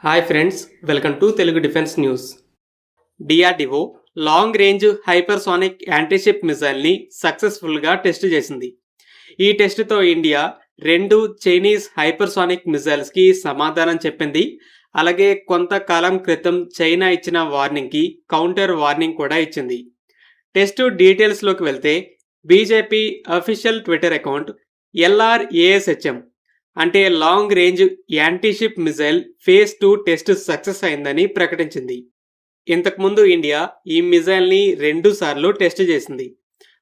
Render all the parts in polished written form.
Hi friends, welcome to Telugu defence news. DRDO long range hypersonic antiship మిసైల్ని సక్సెస్ఫుల్గా test చేసింది. ఈ టెస్ట్తో ఇండియా 2 చైనీస్ హైపర్సోనిక్ మిసైల్స్కి సమాధానం చెప్పింది. అలాగే కొంతకాలం క్రితం చైనా ఇచ్చిన వార్నింగ్కి కౌంటర్ వార్నింగ్ కూడా ఇచ్చింది. టెస్ట్ డీటెయిల్స్లోకి వెళ్తే BJP official Twitter account LRASHM అంటే long range anti-ship missile phase 2 test success అయిందని ప్రకటించింది. ఇంతకుముందు ఇండియా ఈ మిసైల్ని 2 సార్లు టెస్ట్ చేసింది.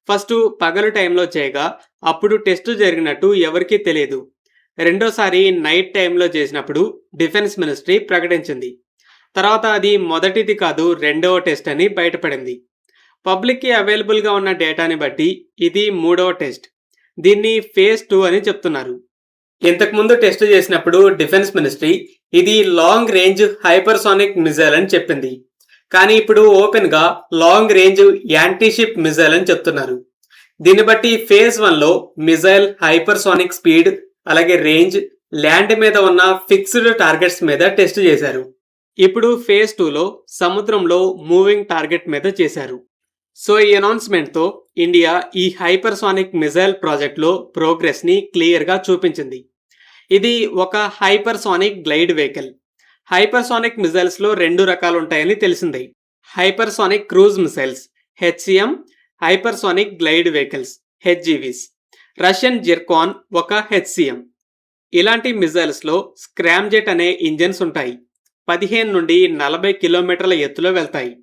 ఫస్ట్ పగలు టైంలో చేయగా అప్పుడు టెస్ట్ జరిగినట్టు ఎవరికీ తెలియదు. రెండోసారి నైట్ టైంలో చేసినప్పుడు డిఫెన్స్ మినిస్ట్రీ ప్రకటించింది. తర్వాత అది మొదటిది కాదు, రెండవ టెస్ట్ అని బయటపడింది. పబ్లిక్కి అవైలబుల్గా ఉన్న డేటాని బట్టి ఇది 3వ టెస్ట్. దీన్ని ఫేజ్ 2 అని చెప్తున్నారు. ఇంతకుముందు టెస్ట్ చేసినప్పుడు డిఫెన్స్ మినిస్ట్రీ ఇది లాంగ్ రేంజ్ హైపర్సోనిక్ మిసైల్ అని చెప్పింది. కానీ ఇప్పుడు ఓపెన్గా లాంగ్ రేంజ్ యాంటీషిప్ మిసైల్ అని చెప్తున్నారు. దీన్ని బట్టి ఫేజ్ 1లో మిసైల్ హైపర్సోనిక్ స్పీడ్, అలాగే రేంజ్, ల్యాండ్ మీద ఉన్న ఫిక్స్డ్ టార్గెట్స్ మీద టెస్ట్ చేశారు. ఇప్పుడు ఫేజ్ 2లో సముద్రంలో మూవింగ్ టార్గెట్ మీద చేశారు. సో ఈ అనౌన్స్మెంట్తో ఇండియా ఈ హైపర్సోనిక్ మిసైల్ ప్రాజెక్ట్లో ప్రోగ్రెస్ని క్లియర్గా చూపించింది. ఇది ఒక హైపర్సోనిక్ గ్లైడ్ వెహికల్. హైపర్సోనిక్ మిసైల్స్లో 2 రకాలు ఉంటాయని తెలిసింది. Hypersonic cruise missiles HCM, hypersonic glide vehicles HGVs. Russian Zircon ఒక HCM. ఇలాంటి మిసైల్స్లో స్క్రామ్జెట్ అనే ఇంజన్స్ ఉంటాయి. 15 నుండి 40 కిలోమీటర్ల ఎత్తులో వెళ్తాయి.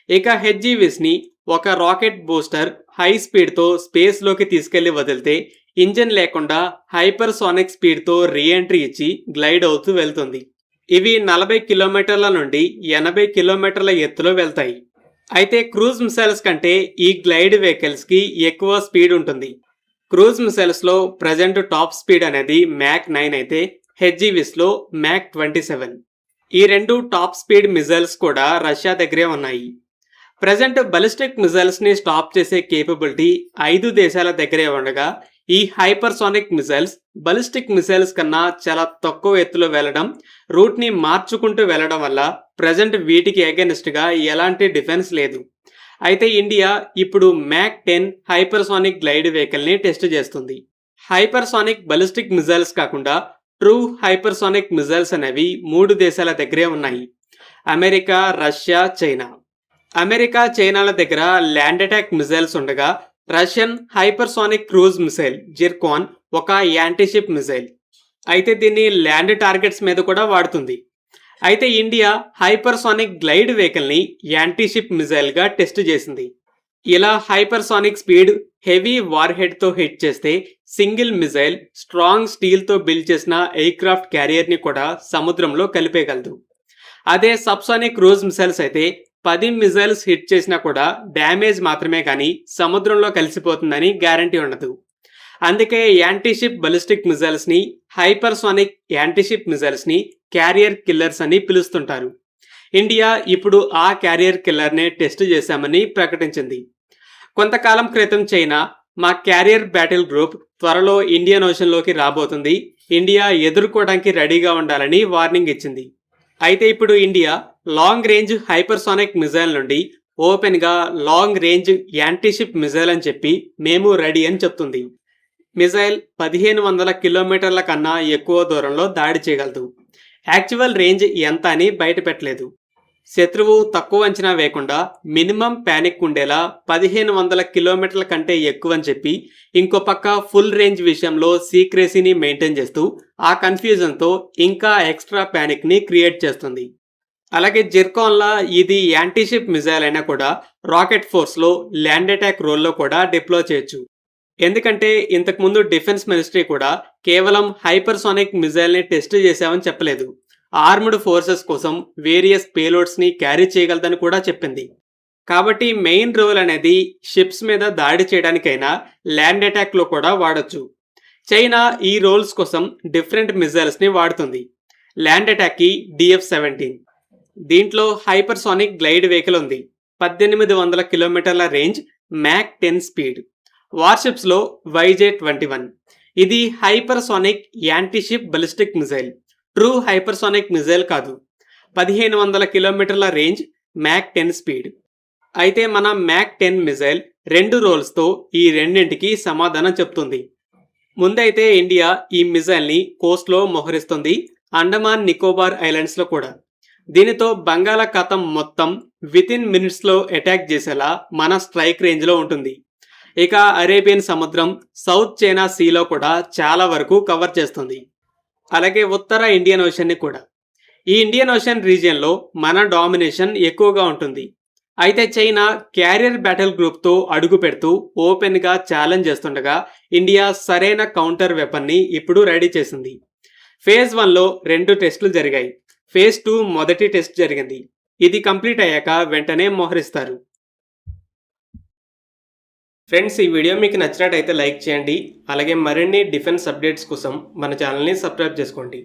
ఇక HGVsని ఒక రాకెట్ బూస్టర్ హై స్పీడ్తో స్పేస్లోకి తీసుకెళ్లి వదిలితే ఇంజన్ లేకుండా హైపర్సోనిక్ స్పీడ్తో రీఎంట్రీ ఇచ్చి గ్లైడ్ అవుతూ వెళ్తుంది. ఇవి 40 కిలోమీటర్ల నుండి 80 కిలోమీటర్ల ఎత్తులో వెళ్తాయి. అయితే క్రూజ్ మిసైల్స్ కంటే ఈ గ్లైడ్ వెహికల్స్కి ఎక్కువ స్పీడ్ ఉంటుంది. క్రూజ్ మిసైల్స్లో ప్రజెంట్ టాప్ స్పీడ్ అనేది మ్యాక్ 9 అయితే HGVsలో మ్యాక్ 27. ఈ 2 టాప్ స్పీడ్ మిసైల్స్ కూడా రష్యా దగ్గరే ఉన్నాయి. ప్రజెంట్ బలిస్టిక్ మిసైల్స్ని స్టాప్ చేసే కేపబిలిటీ 5 దేశాల దగ్గరే ఉండగా ఈ హైపర్సోనిక్ మిసైల్స్ బలిస్టిక్ మిసైల్స్ కన్నా చాలా తక్కువ ఎత్తులో వెళ్లడం, రూట్ని మార్చుకుంటూ వెళ్లడం వల్ల ప్రజెంట్ వీటికి అగెనిస్ట్గా ఎలాంటి డిఫెన్స్ లేదు. అయితే ఇండియా ఇప్పుడు మ్యాక్ 10 హైపర్సోనిక్ గ్లైడ్ వెహికల్ని టెస్ట్ చేస్తుంది. హైపర్సోనిక్ బలిస్టిక్ మిసైల్స్ కాకుండా ట్రూ హైపర్సోనిక్ మిసైల్స్ అనేవి 3 దేశాల దగ్గరే ఉన్నాయి: అమెరికా, రష్యా, చైనా. అమెరికా, చైనాల దగ్గర ల్యాండ్ అటాక్ మిసైల్స్ ఉండగా Russian hypersonic cruise missile Zircon ఒక యాంటీషిప్ మిసైల్. అయితే దీన్ని ల్యాండ్ టార్గెట్స్ మీద కూడా వాడుతుంది. అయితే ఇండియా హైపర్సోనిక్ గ్లైడ్ వెహికల్ని యాంటీషిప్ మిసైల్గా టెస్ట్ చేసింది. ఇలా హైపర్సోనిక్ స్పీడ్, హెవీ వార్ హెడ్తో హిట్ చేస్తే సింగిల్ మిసైల్ స్ట్రాంగ్ స్టీల్తో బిల్డ్ చేసిన ఎయిర్క్రాఫ్ట్ క్యారియర్ని కూడా సముద్రంలో కలిపేయగలదు. అదే సబ్సోనిక్ క్రూజ్ మిసైల్స్ అయితే 10 మిసైల్స్ హిట్ చేసినా కూడా డ్యామేజ్ మాత్రమే కానీ సముద్రంలో కలిసిపోతుందని గ్యారంటీ ఉండదు. అందుకే యాంటీషిప్ బలిస్టిక్ మిసైల్స్ని, హైపర్సోనిక్ యాంటీషిప్ మిసైల్స్ని క్యారియర్ కిల్లర్స్ అని పిలుస్తుంటారు. ఇండియా ఇప్పుడు ఆ క్యారియర్ కిల్లర్నే టెస్ట్ చేశామని ప్రకటించింది. కొంతకాలం క్రితం చైనా మా క్యారియర్ బ్యాటిల్ గ్రూప్ త్వరలో ఇండియన్ ఓషన్లోకి రాబోతుంది, ఇండియా ఎదుర్కోవడానికి రెడీగా ఉండాలని వార్నింగ్ ఇచ్చింది. అయితే ఇప్పుడు India long range hypersonic missile నుండి ఓపెన్గా లాంగ్ రేంజ్ యాంటీషిప్ మిసైల్ అని చెప్పి మేము రెడీ అని చెప్తుంది. మిసైల్ 1500 కిలోమీటర్ల కన్నా ఎక్కువ దూరంలో దాడి చేయగలదు. యాక్చువల్ రేంజ్ ఎంత అని బయట పెట్టలేదు. శత్రువు తక్కువ అంచనా వేయకుండా మినిమం ప్యానిక్ ఉండేలా 1500 కిలోమీటర్ల కంటే ఎక్కువ అని చెప్పి ఇంకో పక్క ఫుల్ రేంజ్ విషయంలో సీక్రెసీని మెయింటైన్ చేస్తూ ఆ కన్ఫ్యూజన్తో ఇంకా ఎక్స్ట్రా ప్యానిక్ని క్రియేట్ చేస్తుంది. అలాగే జిర్కాన్లా ఇది యాంటీషిప్ మిసైల్ అయినా కూడా రాకెట్ ఫోర్స్లో ల్యాండ్ అటాక్ రోల్లో కూడా డిప్లాయ్ చేయొచ్చు. ఎందుకంటే ఇంతకుముందు డిఫెన్స్ మినిస్ట్రీ కూడా కేవలం హైపర్సోనిక్ మిసైల్ని టెస్ట్ చేశామని చెప్పలేదు, ఆర్మ్డ్ ఫోర్సెస్ కోసం వేరియస్ పేలోడ్స్ని క్యారీ చేయగలదని కూడా చెప్పింది. కాబట్టి మెయిన్ రోల్ అనేది షిప్స్ మీద దాడి చేయడానికైనా ల్యాండ్ అటాక్లో కూడా వాడచ్చు. చైనా ఈ రోల్స్ కోసం డిఫరెంట్ మిసైల్స్ని వాడుతుంది. ల్యాండ్ అటాక్కి DF-17. దీంట్లో హైపర్సోనిక్ గ్లైడ్ వెహికల్ ఉంది. 1800 కిలోమీటర్ల రేంజ్, మ్యాక్ 10 స్పీడ్. వార్షిప్స్లో YJ-21. ఇది hypersonic anti-ship ballistic missile, true hypersonic missile కాదు. 1500 కిలోమీటర్ల రేంజ్, మ్యాక్ 10 స్పీడ్. అయితే మన మ్యాక్ 10 మిజైల్ 2 రోల్స్తో ఈ రెండింటికి సమాధానం చెప్తుంది. ముందైతే ఇండియా ఈ మిజైల్ని కోస్ట్లో మోహరిస్తుంది, అండమాన్ నికోబార్ ఐలాండ్స్లో కూడా. దీనితో బంగాళాఖాతం మొత్తం వితిన్ మినిట్స్లో అటాక్ చేసేలా మన స్ట్రైక్ రేంజ్లో ఉంటుంది. ఇక అరేబియన్ సముద్రం, సౌత్ చైనా సీలో కూడా చాలా వరకు కవర్ చేస్తుంది. అలాగే ఉత్తర ఇండియన్ ఓషన్ని కూడా. ఈ ఇండియన్ ఓషన్ రీజియన్లో మన డామినేషన్ ఎక్కువగా ఉంటుంది. అయితే చైనా క్యారియర్ బ్యాటిల్ గ్రూప్తో అడుగు పెడుతూ ఓపెన్గా ఛాలెంజ్ చేస్తుండగా ఇండియా సరైన కౌంటర్ వెపన్ని ఇప్పుడు రెడీ చేసింది. ఫేజ్ 1లో 2 టెస్టులు జరిగాయి. ఫేజ్ 2 మొదటి టెస్ట్ జరిగింది. ఇది కంప్లీట్ అయ్యాక వెంటనే మోహరిస్తారు. ఫ్రెండ్స్, ఈ వీడియో మీకు నచ్చినట్టయితే లైక్ చేయండి. అలాగే మరిన్ని డిఫెన్స్ అప్డేట్స్ కోసం మన ఛానల్ని సబ్స్క్రైబ్ చేసుకోండి.